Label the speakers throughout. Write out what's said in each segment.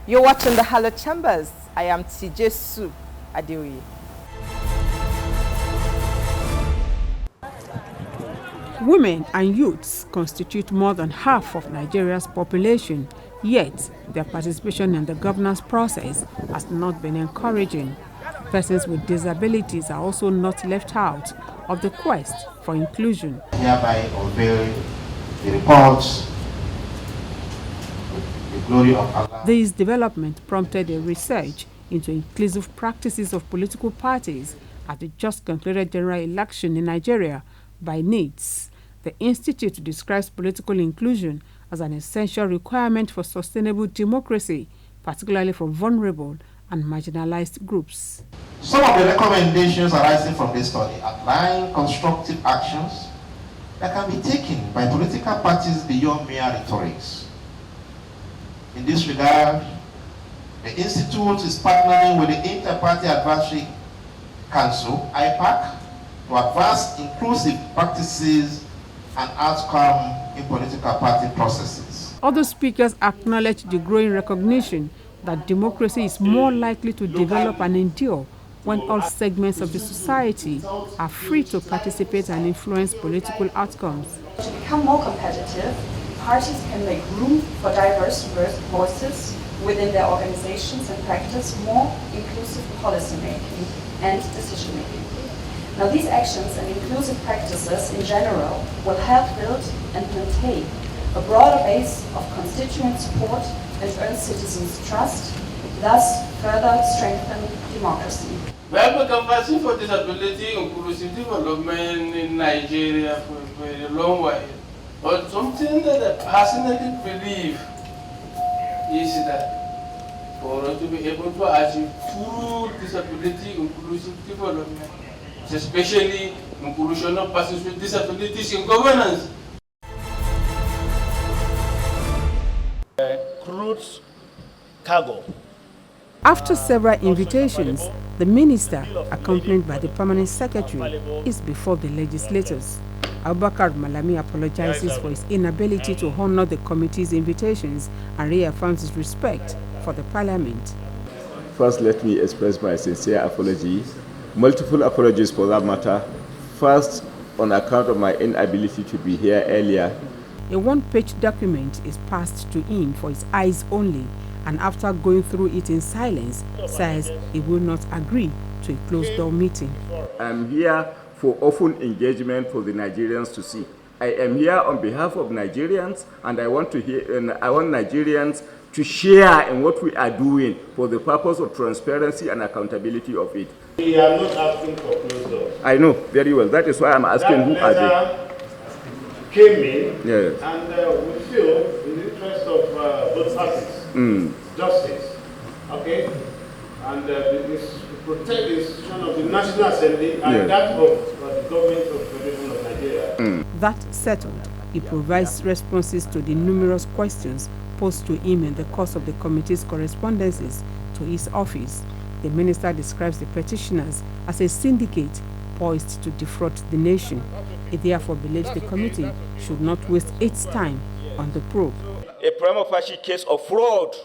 Speaker 1: You're watching the Hallowed Chambers. I am TJ Su Adeoye.
Speaker 2: Women and youths constitute more than half of Nigeria's population, yet their participation in the governance process has not been encouraging. Persons with disabilities are also not left out of the quest for inclusion.
Speaker 3: Hereby unveil the reports, the glory of Allah.
Speaker 2: This development prompted a research into inclusive practices of political parties at the just concluded general election in Nigeria by NEEDS. The institute describes political inclusion as an essential requirement for sustainable democracy, particularly for vulnerable and marginalized groups.
Speaker 3: Some of the recommendations arising from this study outline constructive actions that can be taken by political parties beyond mere rhetorics. In this regard, the Institute is partnering with the Inter-Party Advisory Council, IPAC, to advance inclusive practices and outcome in political party processes.
Speaker 2: Other speakers acknowledged the growing recognition that democracy is more likely to develop and endure when all segments of the society are free to participate and influence political outcomes.
Speaker 4: To become more competitive, parties can make room for diverse voices within their organizations and practice more inclusive policy making and decision making. Now, these actions and inclusive practices in general will help build and maintain a broader base of constituent support and earn citizens' trust, thus further strengthen democracy.
Speaker 5: We have a capacity for disability inclusive development in Nigeria for a long while. But something that I personally believe is that for us to be able to achieve true disability inclusive development, especially inclusion of persons with disabilities in governance.
Speaker 6: Crude cargo.
Speaker 2: After several invitations, the minister, accompanied by the permanent secretary, is before the legislators. Abubakar Malami apologizes for his inability to honor the committee's invitations and reaffirms his respect for the parliament.
Speaker 7: First, let me express my sincere apology. Multiple apologies for that matter. First, on account of my inability to be here earlier.
Speaker 2: A one-page document is passed to him for his eyes only, and after going through it in silence, says he will not agree to a closed-door meeting.
Speaker 7: I'm here for open engagement for the Nigerians to see. I am here on behalf of Nigerians, and I want Nigerians to share in what we are doing for the purpose of transparency and accountability of it.
Speaker 6: We are not asking for closed doors.
Speaker 7: I know very well. That is why I'm asking who are they.
Speaker 6: Came in,
Speaker 7: yes.
Speaker 6: And we feel in the interest of both parties, justice, okay, and this protect the institution of the National Assembly and that of the government of the Federation of Nigeria.
Speaker 2: That settled, he provides responses to the numerous questions posed to him in the course of the committee's correspondences to his office. The minister describes the petitioners as a syndicate poised to defraud the nation. He therefore believes the committee should not waste its time on the probe.
Speaker 7: A prima facie case of fraud.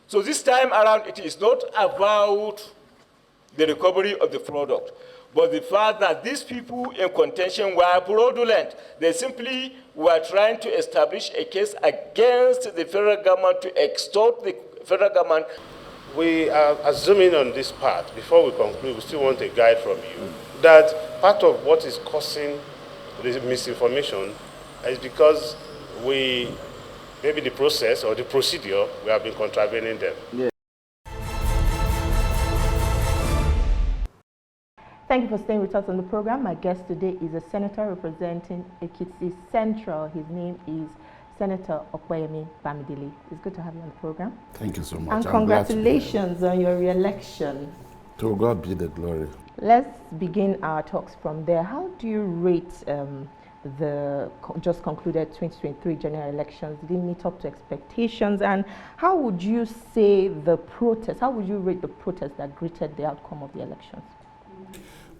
Speaker 7: So this time around, it is not about the recovery of the product, but the fact that these people in contention were fraudulent. They simply were trying to establish a case against the federal government to extort the federal government.
Speaker 6: We are assuming on this part, before we conclude, we still want a guide from you, that part of what is causing the misinformation is because maybe the process or the procedure, we have been contravening them.
Speaker 7: Yeah.
Speaker 1: Thank you for staying with us on the program. My guest today is a senator representing Ekiti Central. His name is Senator Opeyemi Bamidele. It's good to have you on the program.
Speaker 8: Thank you so much.
Speaker 1: And congratulations on your re-election.
Speaker 8: To God be the glory.
Speaker 1: Let's begin our talks from there. How do you rate the just concluded 2023 general elections? Did it meet up to expectations? And how would you say the protest, how would you rate the protest that greeted the outcome of the elections?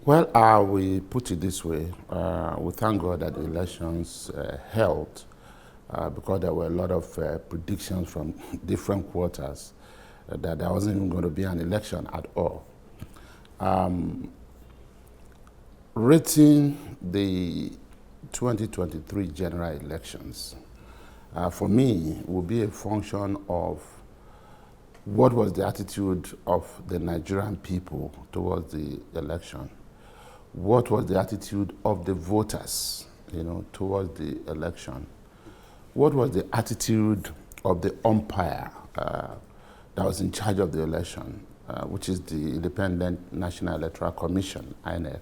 Speaker 8: Well, we put it this way. We thank God that the elections held because there were a lot of predictions from different quarters that there wasn't even going to be an election at all. Rating the 2023 general elections, for me, will be a function of what was the attitude of the Nigerian people towards the election. What was the attitude of the voters, towards the election? What was the attitude of the umpire that was in charge of the election, which is the Independent National Electoral Commission, INEC,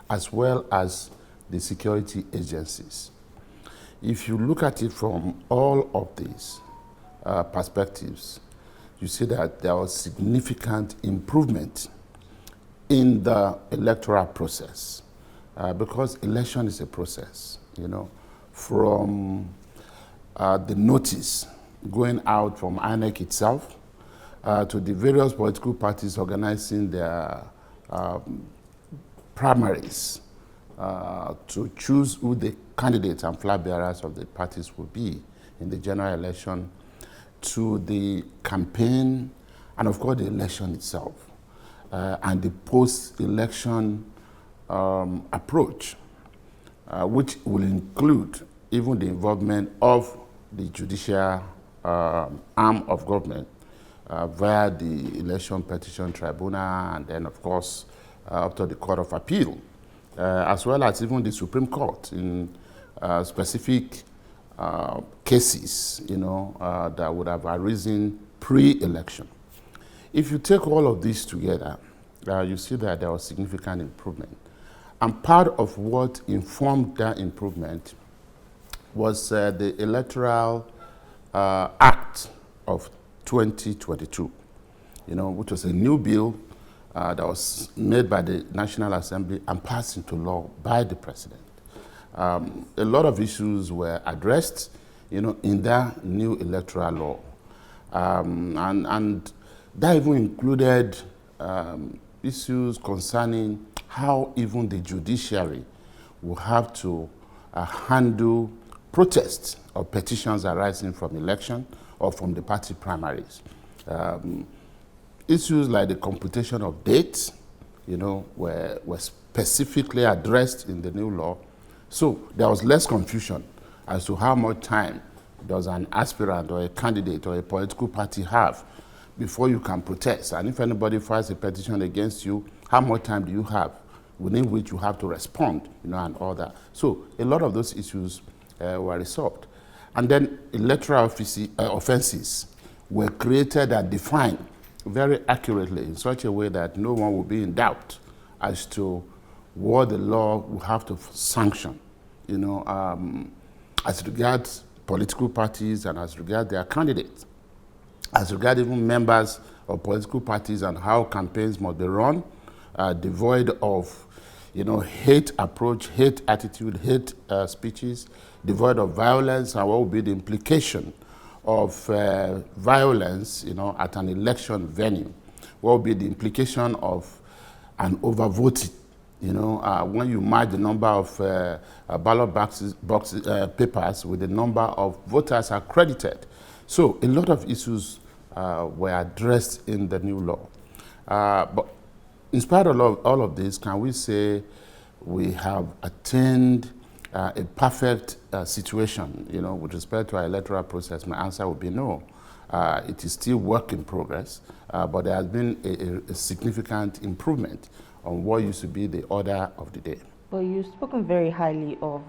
Speaker 8: as well as the security agencies? If you look at it from all of these perspectives, you see that there was significant improvement in the electoral process, because election is a process, from the notice going out from INEC itself to the various political parties organizing their primaries to choose who the candidates and flag bearers of the parties will be in the general election, to the campaign, and of course the election itself, and the post-election approach, which will include even the involvement of the judicial arm of government via the Election Petition Tribunal, and then of course up to the Court of Appeal, as well as even the Supreme Court in specific cases, that would have arisen pre-election. If you take all of these together, you see that there was significant improvement. And part of what informed that improvement was the Electoral Act of 2022, which was a new bill that was made by the National Assembly and passed into law by the President. A lot of issues were addressed, in that new electoral law. And that even included issues concerning how even the judiciary will have to handle protests or petitions arising from election or from the party primaries. Issues like the computation of dates, were specifically addressed in the new law. So there was less confusion as to how much time does an aspirant or a candidate or a political party have before you can protest. And if anybody files a petition against you, how much time do you have within which you have to respond, and all that. So a lot of those issues were resolved. And then electoral offenses were created and defined very accurately in such a way that no one will be in doubt as to what the law will have to sanction, as regards political parties and as regards their candidates, as regards even members of political parties and how campaigns must be run, devoid of, hate approach, hate attitude, hate speeches, devoid of violence, and what will be the implication of violence, at an election venue. What will be the implication of an overvoting? When you match the number of ballot papers with the number of voters accredited. So a lot of issues were addressed in the new law. But in spite of all of this, can we say we have attained a perfect situation, with respect to our electoral process? My answer would be no. It is still work in progress, but there has been a significant improvement on what used to be the order of the day.
Speaker 1: Well, you've spoken very highly of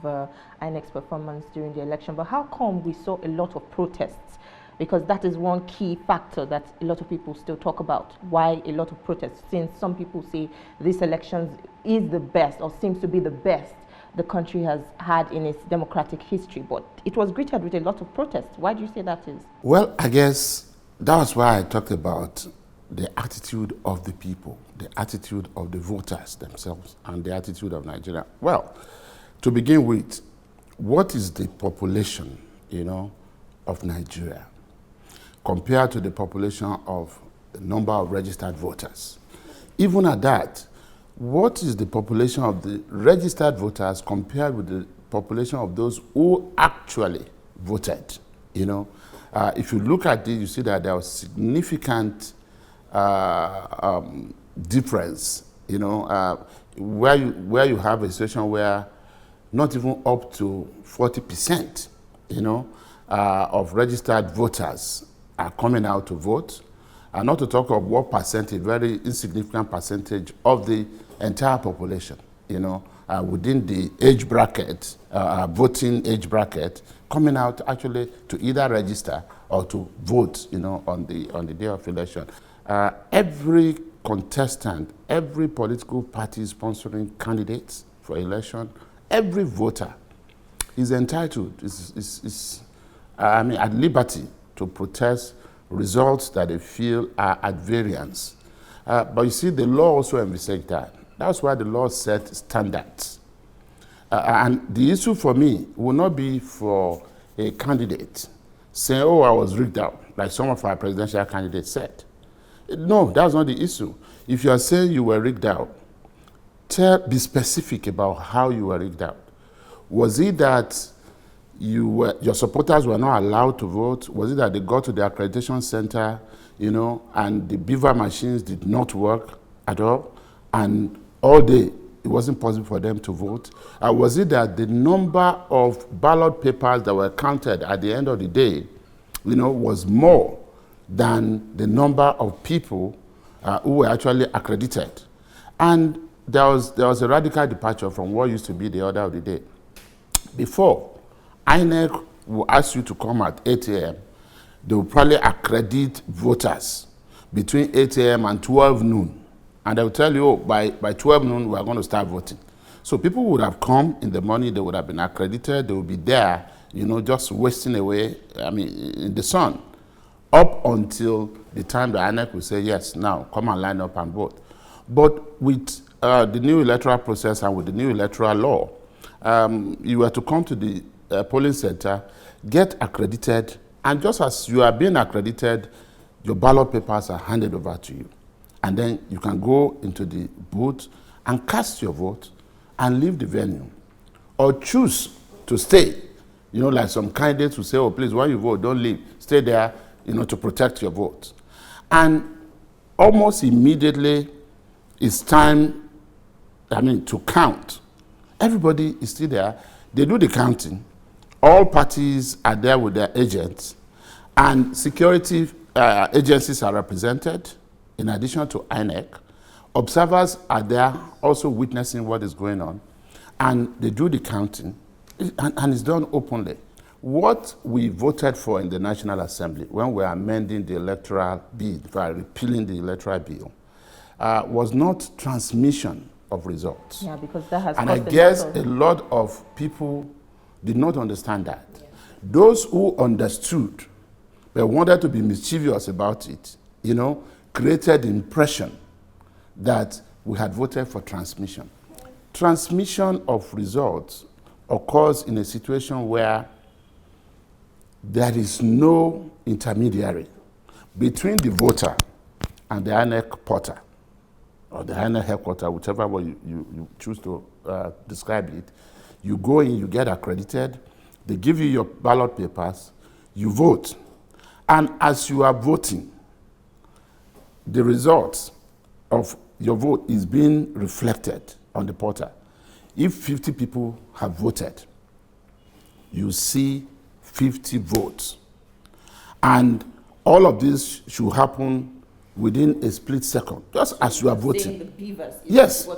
Speaker 1: INEC's performance during the election, but how come we saw a lot of protests? Because that is one key factor that a lot of people still talk about. Why a lot of protests? Since some people say this election is the best, or seems to be the best the country has had in its democratic history, but it was greeted with a lot of protests. Why do you say that is?
Speaker 8: Well, I guess that's why I talked about the attitude of the people, the attitude of the voters themselves, and the attitude of Nigeria. Well, to begin with, what is the population, of Nigeria compared to the population of the number of registered voters? Even at that, what is the population of the registered voters compared with the population of those who actually voted. If you look at this, you see that there was significant difference. Where you have a situation where not even up to 40%, of registered voters are coming out to vote, and not to talk of what percentage, very insignificant percentage of the entire population, within the age bracket, voting age bracket, coming out actually to either register or to vote, on the day of election. Every contestant, every political party sponsoring candidates for election, every voter is entitled, is at liberty to protest results that they feel are at variance. But you see, the law also envisaged that. That's why the law set standards. And the issue for me will not be for a candidate saying, oh, I was rigged out, like some of our presidential candidates said. No, that's not the issue. If you are saying you were rigged out, be specific about how you were rigged out. Was it that your supporters were not allowed to vote? Was it that they got to the accreditation center, and the beaver machines did not work at all, and all day it wasn't possible for them to vote? Was it that the number of ballot papers that were counted at the end of the day, was more than the number of people who were actually accredited? And there was a radical departure from what used to be the order of the day. Before, INEC will ask you to come at 8 a.m. They will probably accredit voters between 8 a.m. and 12 noon. And they will tell you, oh, by 12 noon, we are going to start voting. So people would have come in the morning, they would have been accredited, they would be there, just wasting away, in the sun, up until the time the INEC will say, yes, now come and line up and vote. But with the new electoral process and with the new electoral law, you were to come to the polling center, get accredited, and just as you are being accredited, your ballot papers are handed over to you. And then you can go into the booth and cast your vote and leave the venue. Or choose to stay. Like some candidates will say, oh, please, when you vote, don't leave. Stay there, to protect your vote. And almost immediately, it's time, to count. Everybody is still there. They do the counting. All parties are there with their agents. And security agencies are represented, in addition to INEC. Observers are there also witnessing what is going on. And they do the counting. And it's done openly. What we voted for in the National Assembly when we were amending the electoral bill, by repealing the electoral bill, was not transmission of results.
Speaker 1: Yeah, because that has.
Speaker 8: And I guess a lot of people did not understand that. Yeah. Those who understood but wanted to be mischievous about it, created the impression that we had voted for transmission. Transmission of results occurs in a situation where there is no intermediary between the voter and the INEC porter, or the INEC headquarters, whichever way you choose to describe it. You go in, you get accredited, they give you your ballot papers, you vote. And as you are voting, the results of your vote is being reflected on the portal. If 50 people have voted, you see 50 votes. And all of this should happen within a split second, just as you are voting.
Speaker 1: The beavers.
Speaker 8: Yes.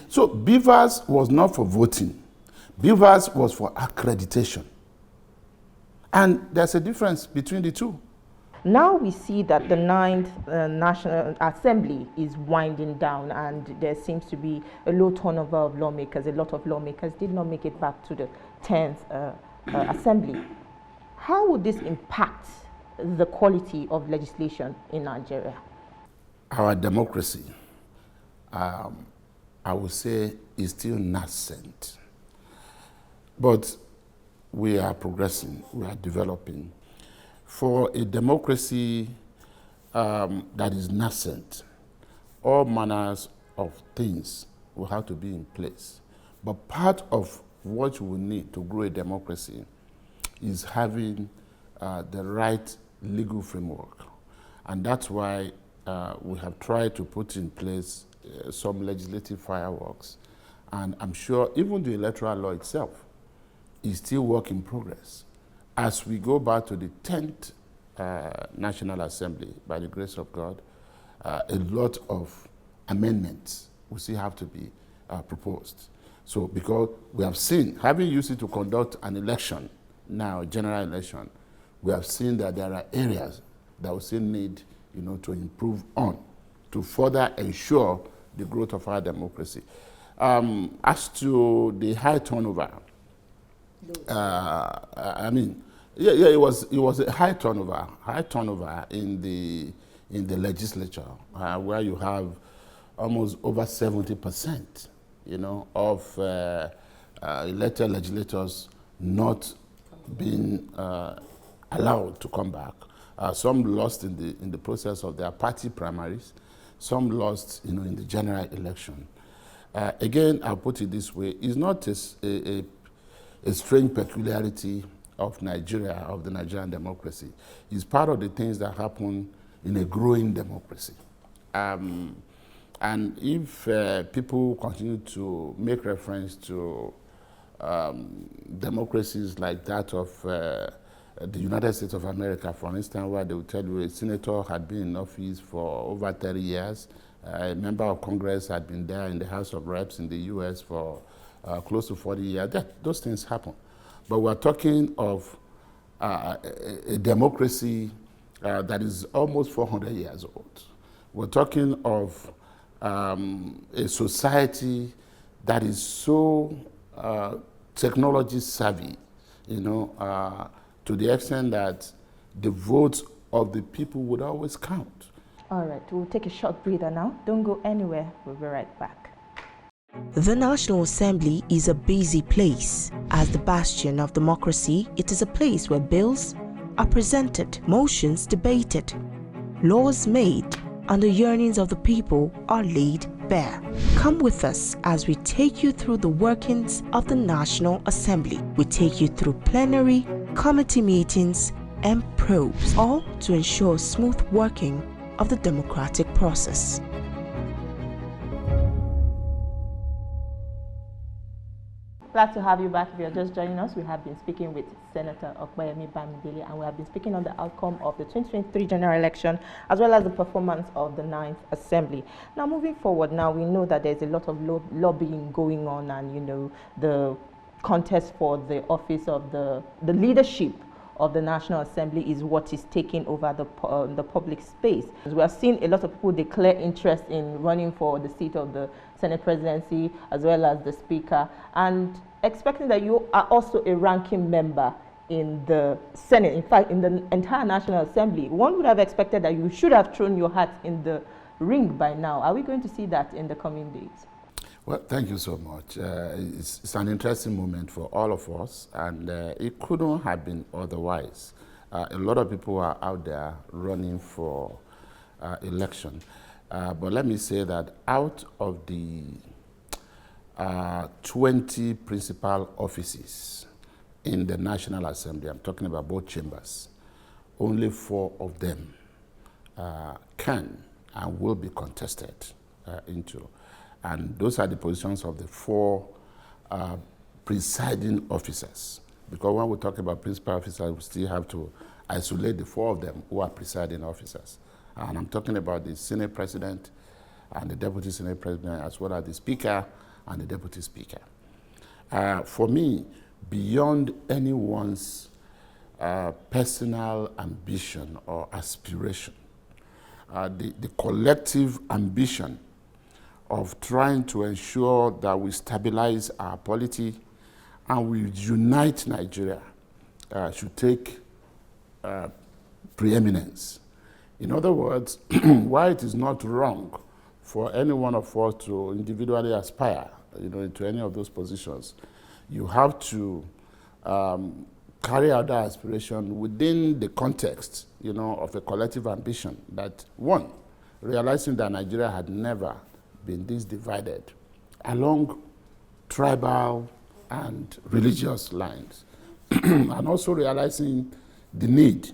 Speaker 8: So beavers was not for voting. Beavers was for accreditation. And there's a difference between the two.
Speaker 1: Now we see that the 9th National Assembly is winding down, and there seems to be a low turnover of lawmakers. A lot of lawmakers did not make it back to the 10th Assembly. How would this impact the quality of legislation in Nigeria?
Speaker 8: Our democracy, I would say, is still nascent. But we are progressing, we are developing. For a democracy that is nascent, all manners of things will have to be in place. But part of what you will need to grow a democracy is having the right legal framework. And that's why we have tried to put in place some legislative fireworks. And I'm sure even the electoral law itself is still work in progress. As we go back to the 10th National Assembly, by the grace of God, a lot of amendments will still have to be proposed. So because we have seen, having used it to conduct an election, now general election, we have seen that there are areas that we still need, to improve on, to further ensure the growth of our democracy. As to the high turnover, it was a high turnover in the legislature, where you have almost over 70%, of elected legislators not being allowed to come back. Some lost in the process of their party primaries. Some lost, in the general election. Again, I'll put it this way: it's not a strange peculiarity of Nigeria, of the Nigerian democracy. It's part of the things that happen in a growing democracy. And if people continue to make reference to democracies like that of the United States of America, for instance, where they will tell you a senator had been in office for over 30 years, a member of Congress had been there in the House of Reps in the US for close to 40 years. Those things happen. But we're talking of a democracy that is almost 400 years old. We're talking of a society that is so technology savvy, to the extent that the votes of the people would always count.
Speaker 1: All right, we'll take a short breather now. Don't go anywhere. We'll be right back.
Speaker 9: The National Assembly is a busy place. As the bastion of democracy, it is a place where bills are presented, motions debated, laws made, and the yearnings of the people are laid bare. Come with us as we take you through the workings of the National Assembly. We take you through plenary, committee meetings, and probes, all to ensure smooth working of the democratic process.
Speaker 1: Glad to have you back. If you're just joining us, we have been speaking with Senator Opeyemi Bamidele, and we have been speaking on the outcome of the 2023 general election, as well as the performance of the 9th Assembly. Now, moving forward, now we know that there's a lot of lobbying going on, and the contest for the office of the leadership of the National Assembly is what is taking over the public space. We have seen a lot of people declare interest in running for the seat of the Senate presidency, as well as the Speaker, and expecting that you are also a ranking member in the Senate, in fact, in the entire National Assembly. One would have expected that you should have thrown your hat in the ring by now. Are we going to see that in the coming days?
Speaker 8: Well, thank you so much. It's an interesting moment for all of us, and it couldn't have been otherwise. A lot of people are out there running for election. But let me say that out of the 20 principal offices in the National Assembly, I'm talking about both chambers, only 4 of them can and will be contested into. And those are the positions of the 4 presiding officers. Because when we talk about principal officers, we still have to isolate the 4 of them who are presiding officers. And I'm talking about the Senate President and the Deputy Senate President, as well as the Speaker and the Deputy Speaker. For me, beyond anyone's personal ambition or aspiration, the collective ambition of trying to ensure that we stabilize our polity and we unite Nigeria should take preeminence. In other words, why it is not wrong for any one of us to individually aspire, into any of those positions, you have to carry out that aspiration within the context, of a collective ambition that, one, realizing that Nigeria had never been this divided along tribal and religious lines. and also realizing the need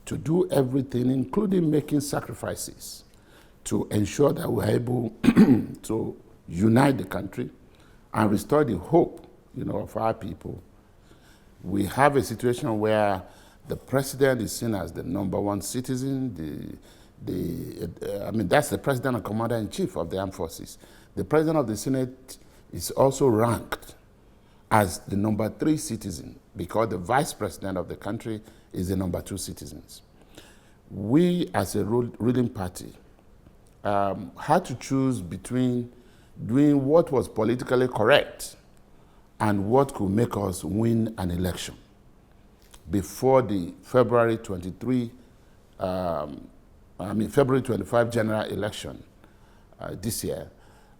Speaker 8: to do everything, including making sacrifices, to ensure that we're able to unite the country and restore the hope, of our people. We have a situation where the president is seen as the #1 citizen. That's the president and commander-in-chief of the armed forces. The president of the Senate is also ranked as the #3 citizen because the vice president of the country is the #2 citizens. We, as a ruling party, had to choose between doing what was politically correct and what could make us win an election before the February 25 general election this year.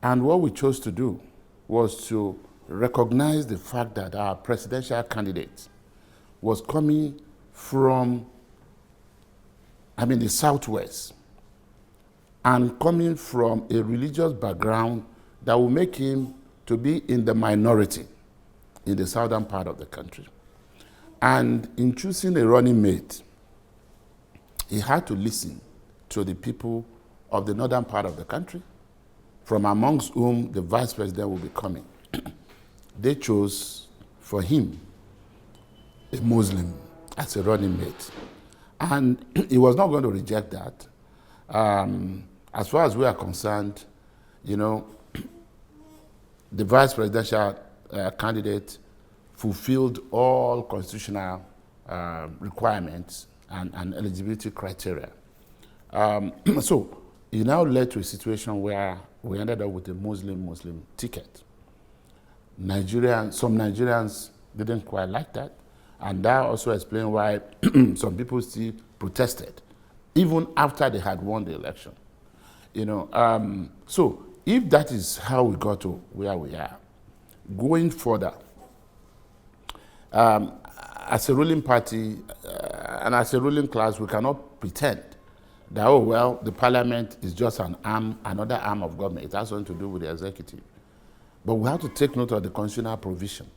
Speaker 8: And what we chose to do was to recognize the fact that our presidential candidate was coming from, the Southwest, and coming from a religious background that will make him to be in the minority in the southern part of the country. And in choosing a running mate, he had to listen to the people of the northern part of the country, from amongst whom the vice president will be coming. They chose for him a Muslim as a running mate. And he was not going to reject that. As far as we are concerned, the vice presidential candidate fulfilled all constitutional requirements and eligibility criteria. So it now led to a situation where we ended up with a Muslim ticket. Some Nigerians didn't quite like that, and that also explains why some people still protested, even after they had won the election. So if that is how we got to where we are, going further, as a ruling party and as a ruling class, we cannot pretend that, the parliament is just another arm of government. It has something to do with the executive. But we have to take note of the constitutional provision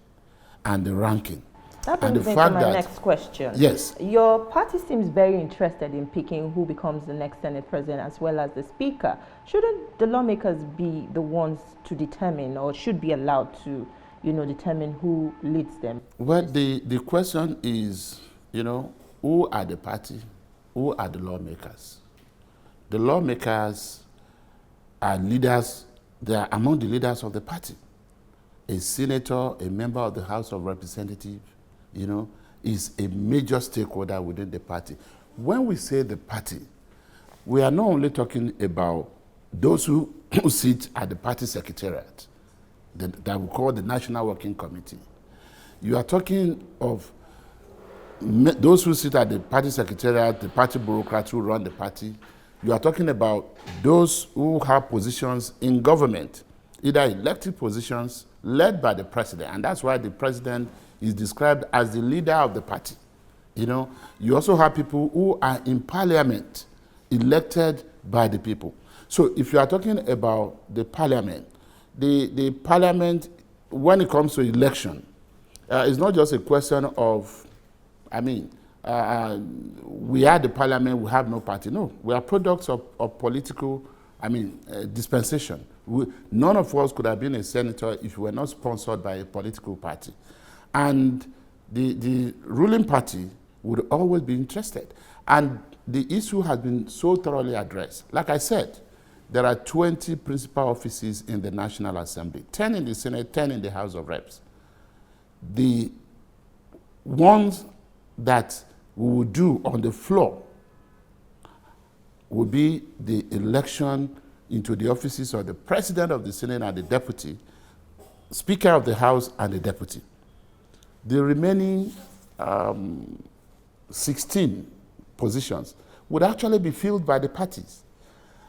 Speaker 8: and the ranking.
Speaker 1: That brings me to my next question.
Speaker 8: Yes.
Speaker 1: Your party seems very interested in picking who becomes the next Senate president as well as the speaker. Shouldn't the lawmakers be the ones to determine, or should be allowed to, determine who leads them?
Speaker 8: Well, the question is, who are the party? Who are the lawmakers? The lawmakers are leaders. They are among the leaders of the party. A senator, a member of the House of Representatives, is a major stakeholder within the party. When we say the party, we are not only talking about those who sit at the party secretariat, that we call the National Working Committee. You are talking of those who sit at the party secretariat, the party bureaucrats who run the party. You are talking about those who have positions in government, either elected positions led by the president, and that's why the president is described as the leader of the party. You also have people who are in parliament, elected by the people. So if you are talking about the parliament, the parliament, when it comes to election, it's not just a question of, we are the parliament, we have no party. No, we are products of political, dispensation. None of us could have been a senator if we were not sponsored by a political party. And the ruling party would always be interested. And the issue has been so thoroughly addressed. Like I said, there are 20 principal offices in the National Assembly, 10 in the Senate, 10 in the House of Reps. The ones that we will do on the floor will be the election into the offices of the President of the Senate and the Deputy, Speaker of the House and the Deputy. The remaining 16 positions would actually be filled by the parties.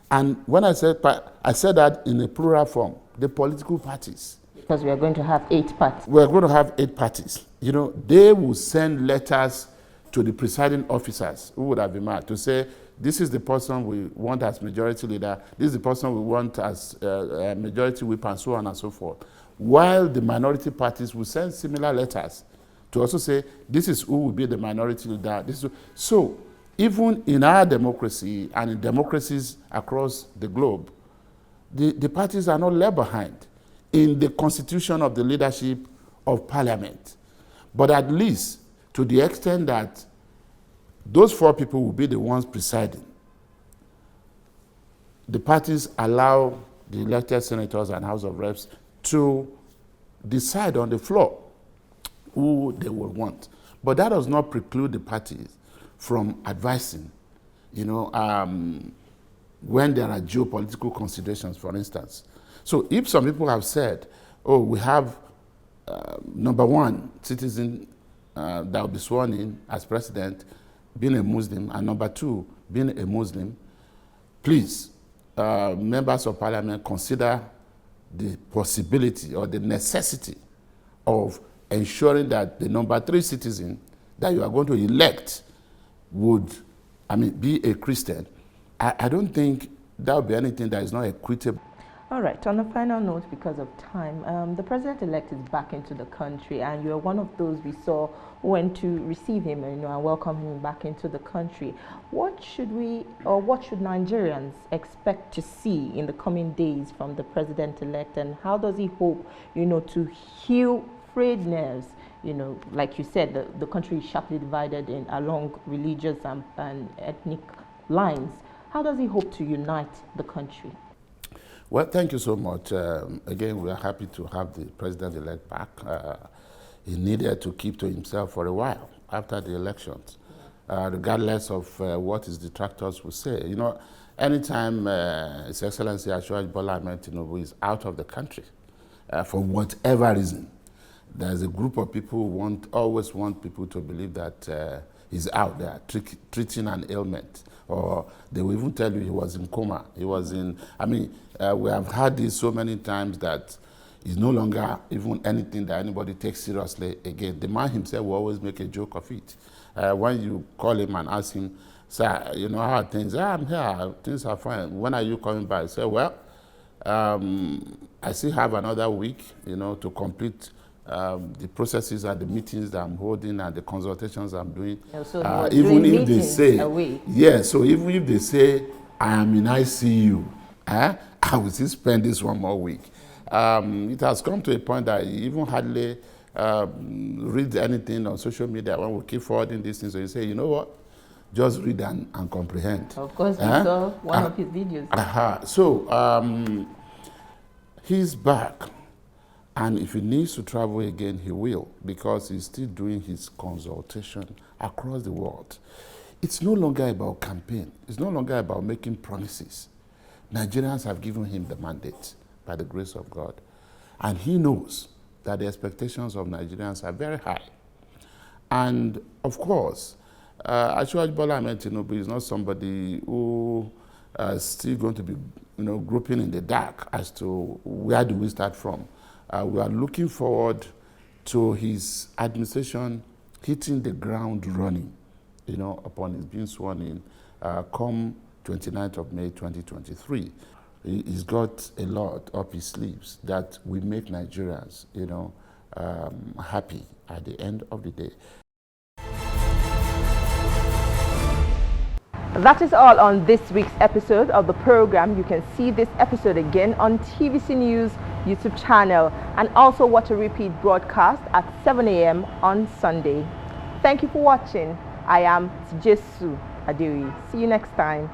Speaker 8: And when I said that in a plural form, the political parties.
Speaker 1: Because we are going to have 8 parties.
Speaker 8: We are going to have 8 parties. They will send letters to the presiding officers who would have been mad to say, this is the person we want as majority leader, this is the person we want as majority whip, and so on and so forth. While the minority parties will send similar letters to also say this is who will be the minority leader. So even in our democracy and in democracies across the globe, the parties are not left behind in the constitution of the leadership of parliament. But at least to the extent that those 4 people will be the ones presiding, the parties allow the elected senators and House of Reps to decide on the floor who they will want. But that does not preclude the parties from advising, when there are geopolitical considerations, for instance. So if some people have said, oh, we have number 1 citizen that will be sworn in as president being a Muslim, and number 2 being a Muslim, please, members of parliament, consider the possibility or the necessity of ensuring that the number 3 citizen that you are going to elect would, be a Christian. I don't think that would be anything that is not equitable.
Speaker 1: All right, on a final note, because of time, the president-elect is back into the country, and you're one of those we saw who went to receive him, and welcome him back into the country. What should Nigerians expect to see in the coming days from the president-elect, and how does he hope, to heal frayed nerves? Like you said, the country is sharply divided along religious and ethnic lines. How does he hope to unite the country?
Speaker 8: Well, thank you so much. Again, we are happy to have the president-elect back. He needed to keep to himself for a while after the elections, regardless of what his detractors will say. Anytime His Excellency Asiwaju Bola Ahmed Tinubu is out of the country, for whatever reason, there's a group of people who always want people to believe that he's out there treating an ailment, or they will even tell you he was in coma. He was in, we have had this so many times that it's no longer even anything that anybody takes seriously again. The man himself will always make a joke of it. When you call him and ask him, sir, how are things? I'm here, things are fine. When are you coming back? He said, well, I still have another week, to complete the processes and the meetings that I'm holding and the consultations I'm doing.
Speaker 1: So
Speaker 8: even if they say,
Speaker 1: away.
Speaker 8: Yeah, so even if they say, I am in ICU, I will still spend this 1 more week. It has come to a point that you even hardly read anything on social media when we keep forwarding these things. So you say, you know what? Just read and comprehend.
Speaker 1: Of course, we saw one of his videos.
Speaker 8: So he's back. And if he needs to travel again, he will, because he's still doing his consultation across the world. It's no longer about campaign. It's no longer about making promises. Nigerians have given him the mandate by the grace of God. And he knows that the expectations of Nigerians are very high. And of course, Asiwaju Bola Ahmed Tinubu is not somebody who is still going to be groping in the dark as to where do we start from. We are looking forward to his administration hitting the ground running, upon his being sworn in, come 29th of May 2023. He's got a lot up his sleeves that will make Nigerians, happy at the end of the day.
Speaker 1: That is all on this week's episode of the program. You can see this episode again on TVC News YouTube channel, and also watch a repeat broadcast at 7 a.m. on Sunday. Thank you for watching. I am Jesu Adewi. See you next time.